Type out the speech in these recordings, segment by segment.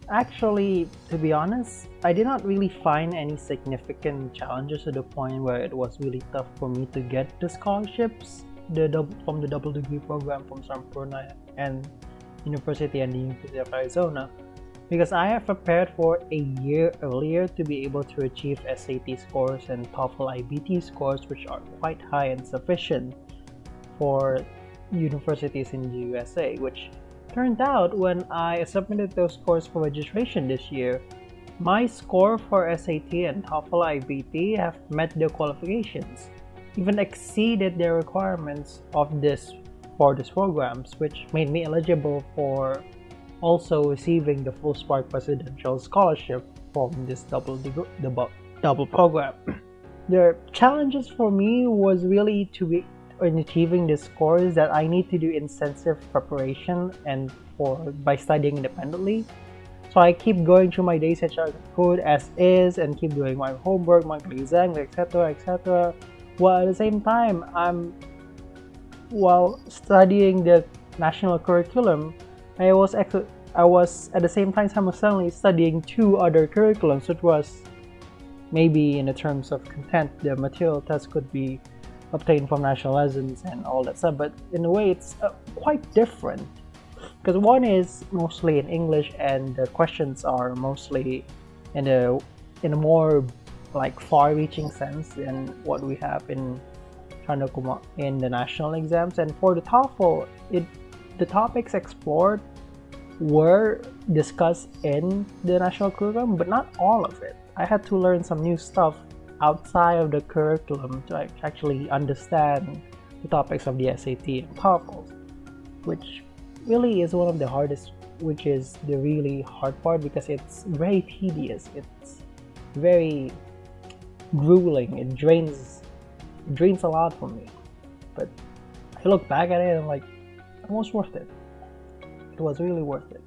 Actually, to be honest, I did not really find any significant challenges to the point where it was really tough for me to get the scholarships from the double degree program from Sampurna and University and the University of Arizona, because I have prepared for a year earlier to be able to achieve SAT scores and TOEFL IBT scores, which are quite high and sufficient for universities in the USA, which turned out when I submitted those scores for registration this year, my score for SAT and TOEFL IBT have met the qualifications, even exceeded the requirements of this for these programs, which made me eligible for also receiving the full Spark Presidential Scholarship from this double program. The challenges for me was really to be in achieving the scores that I need to do intensive preparation and for by studying independently. So I keep going through my days at code as is and keep doing my homework, monthly exams, etc., etc. While at the same time, while studying the national curriculum, I was at the same time simultaneously studying two other curriculums, which was maybe in the terms of content, the material test could be obtained from national lessons and all that stuff, but in a way it's quite different because one is mostly in English and the questions are mostly in a more like far-reaching sense than what we have in Chandra in the national exams. And for the TOEFL, the topics explored were discussed in the national curriculum, but not all of it. I had to learn some new stuff outside of the curriculum to actually understand the topics of the SAT and TOEFL, which really is one of the hardest, which is the really hard part because it's very tedious. It's very grueling. It drains a lot from me. But I look back at it and I'm like, it was worth it. It was really worth it.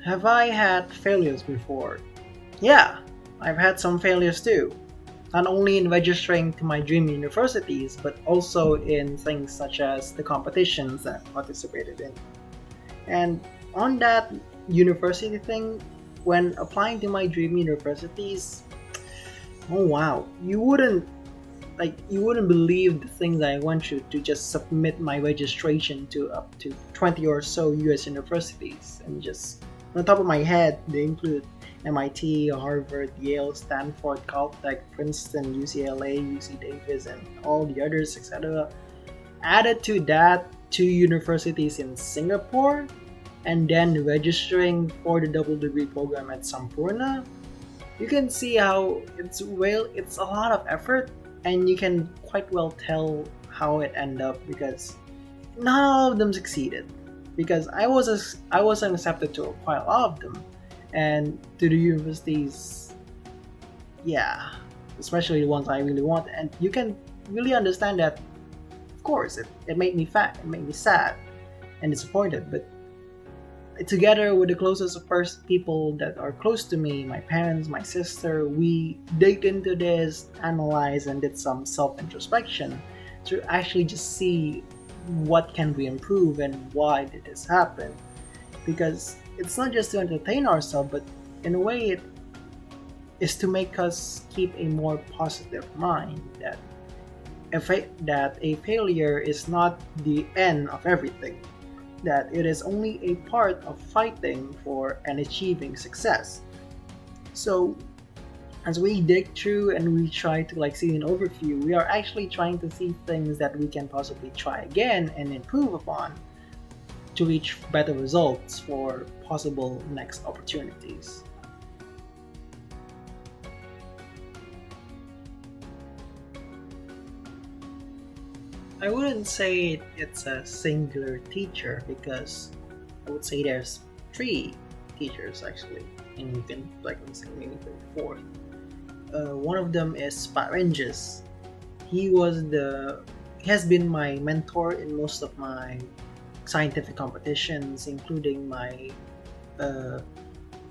Have I had failures before? Yeah, I've had some failures too. Not only in registering to my dream universities, but also in things such as the competitions that I participated in. And on that university thing, when applying to my dream universities, oh wow, you wouldn't believe the things I went through to just submit my registration to up to 20 or so US universities. And just on the top of my head, they include MIT, Harvard, Yale, Stanford, Caltech, Princeton, UCLA, UC Davis, and all the others, etc. Added to that, two universities in Singapore, and then registering for the double degree program at Sampurna. You can see how it's a lot of effort, and you can quite well tell how it ended up because not all of them succeeded. Because I was accepted to quite a lot of them, and to the universities, yeah, especially the ones I really want. And you can really understand that. Of course, it made me fat, it made me sad and disappointed, but together with the closest first people that are close to me, my parents, my sister, we digged into this, analyzed, and did some self-introspection to actually just see what can we improve and why did this happen. Because it's not just to entertain ourselves, but in a way it is to make us keep a more positive mind that that a failure is not the end of everything, that it is only a part of fighting for and achieving success. So as we dig through and we try to see an overview, we are actually trying to see things that we can possibly try again and improve upon to reach better results for possible next opportunities. I wouldn't say it's a singular teacher because I would say there's three teachers actually, and you can say maybe fourth. One of them is Pat Ranges. He has been my mentor in most of my scientific competitions, including my uh,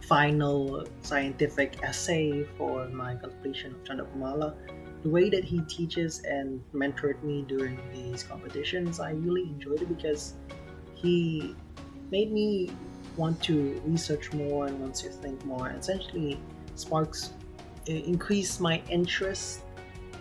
final scientific essay for my completion of Chandra Kumala. the way that he teaches and mentored me during these competitions, I really enjoyed it because he made me want to research more and want to think more. And essentially, sparks increased my interest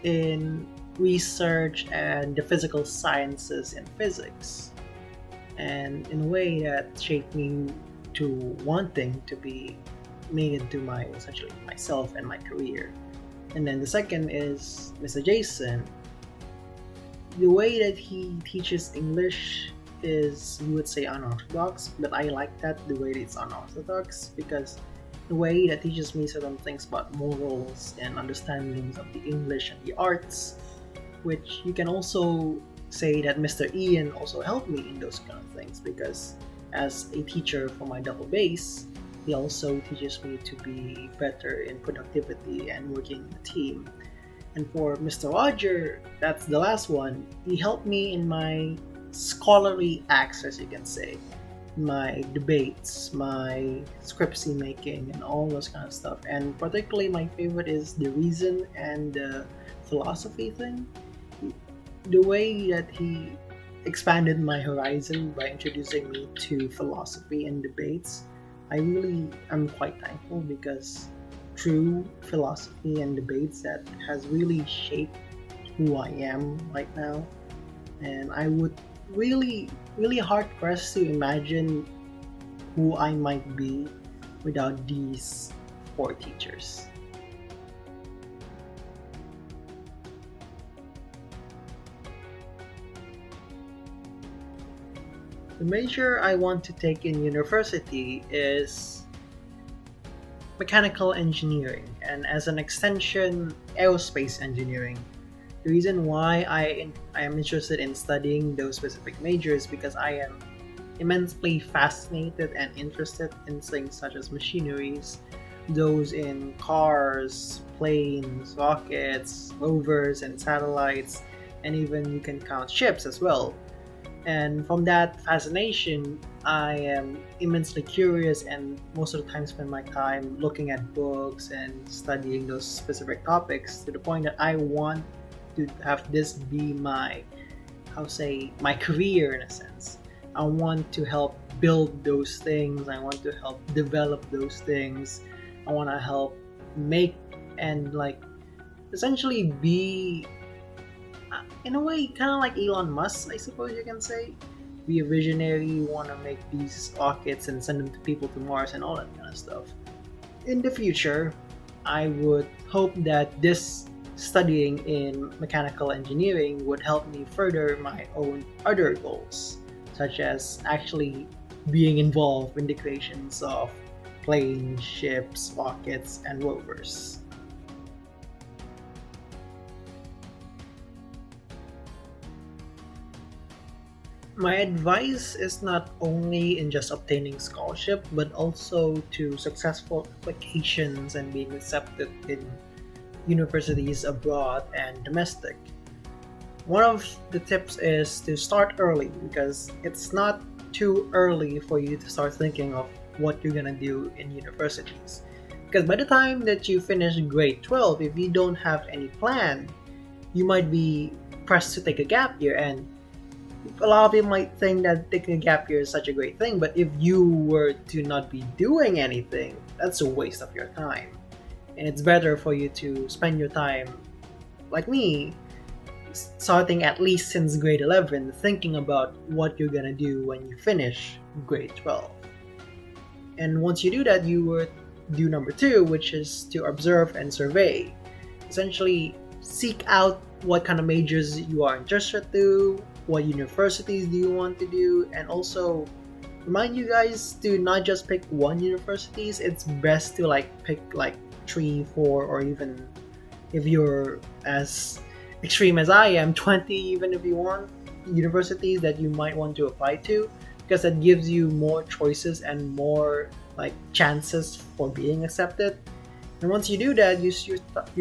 in research and the physical sciences and physics, and in a way that shaped me to wanting to be made into my essentially myself and my career. And then the second is Mr. Jason. The way that he teaches English is, you would say, unorthodox, but I like that the way that it's unorthodox because the way that teaches me certain things about morals and understandings of the English and the arts, which you can also say that Mr. Ian also helped me in those kind of things because as a teacher for my double bass, he also teaches me to be better in productivity and working in a team. And for Mr. Roger, that's the last one. He helped me in my scholarly acts, as you can say, my debates, my scriptsy making, and all those kind of stuff. And particularly, my favorite is the reason and the philosophy thing. The way that he expanded my horizon by introducing me to philosophy and debates, I really am quite thankful because through philosophy and debates that has really shaped who I am right now. And I would really hard pressed to imagine who I might be without these four teachers. The major I want to take in university is mechanical engineering, and as an extension, aerospace engineering. The reason why I am interested in studying those specific majors because I am immensely fascinated and interested in things such as machineries, those in cars, planes, rockets, rovers, and satellites, and even you can count ships as well. And from that fascination, I am immensely curious and most of the time spend my time looking at books and studying those specific topics to the point that I want to have this be my, how say, my career in a sense. I want to help build those things. I want to help develop those things. I want to help make and like essentially be in a way, kind of like Elon Musk, I suppose you can say. Be a visionary, want to make these rockets and send them to people to Mars and all that kind of stuff. In the future, I would hope that this studying in mechanical engineering would help me further my own other goals, such as actually being involved in the creations of planes, ships, rockets, and rovers. My advice is not only in just obtaining scholarship, but also to successful applications and being accepted in universities abroad and domestic. One of the tips is to start early because it's not too early for you to start thinking of what you're gonna do in universities. Because by the time that you finish grade 12, if you don't have any plan, you might be pressed to take a gap year, and a lot of people might think that taking a gap year is such a great thing, but if you were to not be doing anything, that's a waste of your time. And it's better for you to spend your time, like me, starting at least since grade 11, thinking about what you're gonna do when you finish grade 12. And once you do that, you would do number two, which is to observe and survey. Essentially, seek out what kind of majors you are interested to, what universities do you want to do, and also remind you guys to not just pick one universities. It's best to like pick like 3, 4, or even if you're as extreme as I am, 20 even if you want universities that you might want to apply to, because that gives you more choices and more like chances for being accepted. And once you do that, you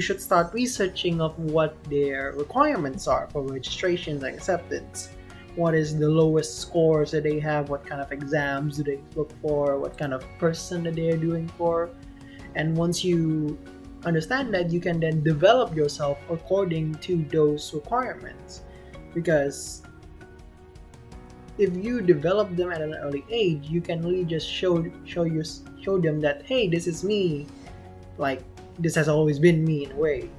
should start researching of what their requirements are for registrations and acceptance. What is the lowest scores that they have? What kind of exams do they look for? What kind of person that they are doing for? And once you understand that, you can then develop yourself according to those requirements. Because if you develop them at an early age, you can really just show them that, hey, this is me, like this has always been me in a way.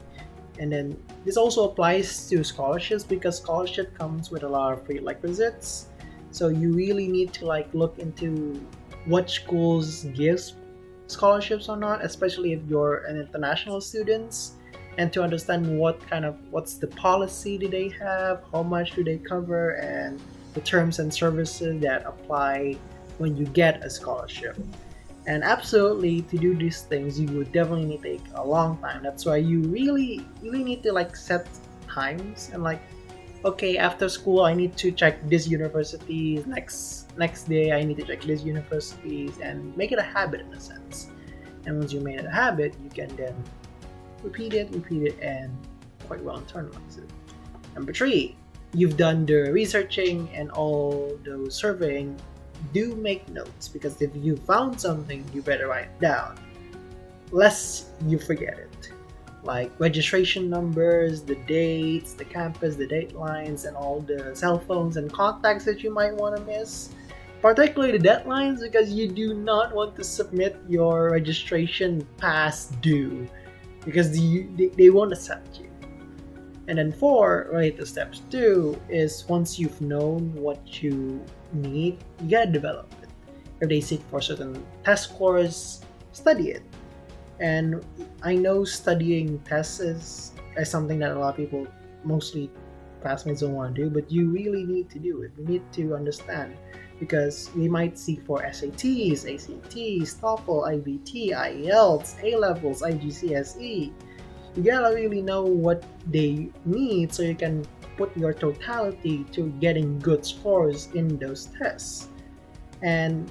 And then this also applies to scholarships, because scholarship comes with a lot of prerequisites. So you really need to like look into what schools gives scholarships or not, especially if you're an international student, and to understand what's the policy do they have, how much do they cover, and the terms and services that apply when you get a scholarship. And absolutely, to do these things, you would definitely need to take a long time. That's why you really need to like set times and like, okay, after school I need to check this university. Next day I need to check this universities, and make it a habit in a sense. And once you made it a habit, you can then repeat it, and quite well internalize it. Number three, you've done the researching and all the surveying. Do make notes, because if you found something, you better write it down, lest you forget it. Like registration numbers, the dates, the campus, the deadlines, and all the cell phones and contacts that you might want to miss. Particularly the deadlines, because you do not want to submit your registration past due, because they won't accept you. And then 4, right, the steps 2 is, once you've known what you need, you gotta develop it. If they seek for certain test scores, study it. And I know studying tests is something that a lot of people, mostly classmates, don't want to do, but you really need to do it. You need to understand, because we might seek for SATs, ACTs, TOEFL, IBT, IELTS, A-levels, IGCSE. You gotta really know what they need, so you can put your totality to getting good scores in those tests. And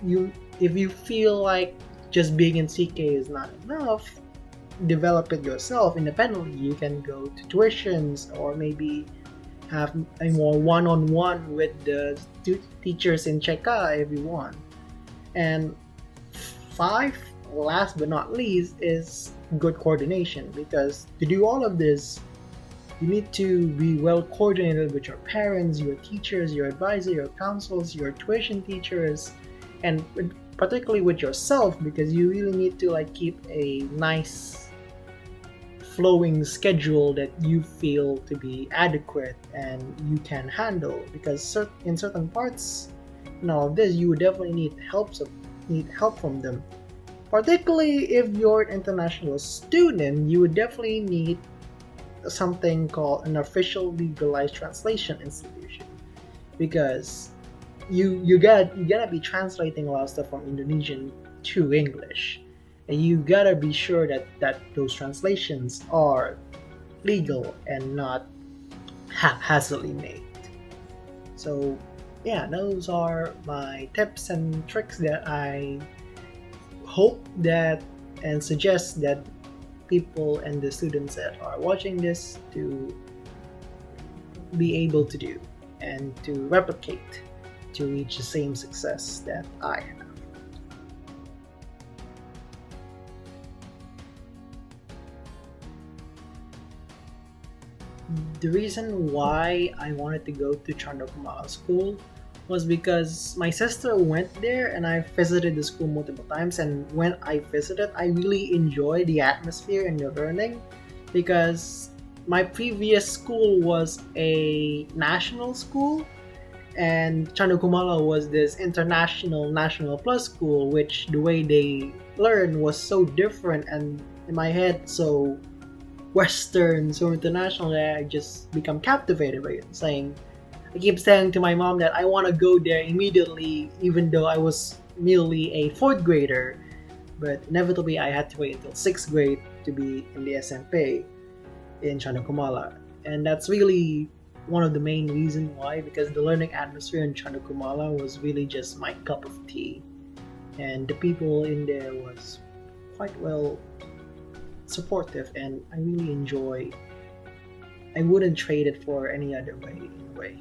if you feel like just being in CK is not enough, develop it yourself independently. You can go to tuitions, or maybe have a more one-on-one with the teachers in Czechia if you want. And 5, last but not least, is good coordination, because to do all of this, you need to be well coordinated with your parents, your teachers, your advisor, your counsels, your tuition teachers, and particularly with yourself, because you really need to like keep a nice flowing schedule that you feel to be adequate and you can handle. Because in certain parts in all of this, you would definitely need help from them. Particularly if you're an international student, you would definitely need something called an official legalized translation institution, because you gotta be translating a lot of stuff from Indonesian to English, and you gotta be sure that those translations are legal and not haphazardly made. So yeah, those are my tips and tricks that I hope that and suggest that people and the students that are watching this to be able to do and to replicate to reach the same success that I have. The reason why I wanted to go to Chandra school was because my sister went there, and I visited the school multiple times. And when I visited, I really enjoyed the atmosphere and the learning, because my previous school was a national school, and Chandra was this international national plus school, which the way they learn was so different, and in my head so Western, so international, that I just become captivated by it. I keep saying to my mom that I want to go there immediately, even though I was merely a 4th grader. But inevitably, I had to wait until 6th grade to be in the SMP in Chandra. And that's really one of the main reasons why, because the learning atmosphere in Chandra was really just my cup of tea. And the people in there was quite well supportive, and I really enjoy. I wouldn't trade it for any other way, in a way.